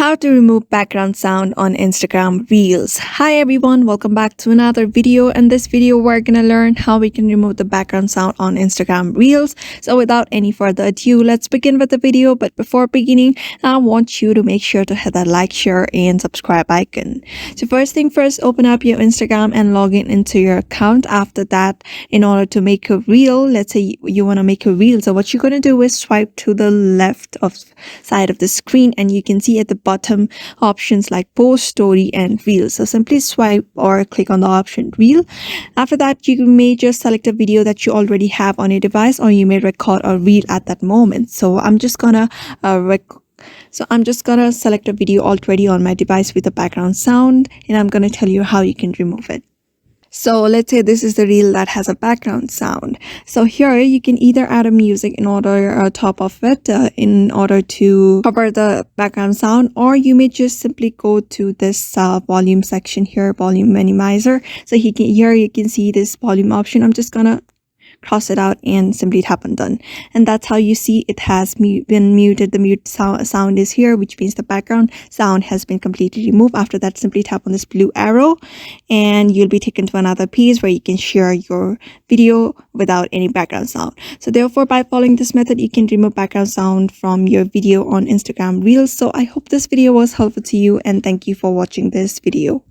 How to remove background sound on Instagram Reels. Hi everyone, welcome back to another video. In this video, we're gonna learn how we can remove the background sound on Instagram Reels. So without any further ado, let's begin with the video. But before beginning, I want you to make sure to hit that like, share, and subscribe icon. So first thing first, open up your Instagram and log in into your account. After that, in order to make a reel, let's say you want to make a reel. So what you're gonna do is swipe to the left of side of the screen, and you can see at the bottom options like post, story, and reel. So simply swipe or click on the option reel. After that, you may just select a video that you already have on your device, or you may record a reel at that moment. So I'm just gonna select a video already on my device with a background sound, and I'm gonna tell you how you can remove it. So let's say this is the reel that has a background sound. So here you can either add a music in order top of it in order to cover the background sound, or you may just simply go to this volume section here, volume minimizer. So here you can see this volume option. I'm just gonna cross it out and simply tap on done, and that's how you see it has been muted. The mute sound is here, which means the background sound has been completely removed. After that, simply tap on this blue arrow and you'll be taken to another page where you can share your video without any background sound. So therefore, by following this method, you can remove background sound from your video on Instagram Reels. So I hope this video was helpful to you, and thank you for watching this video.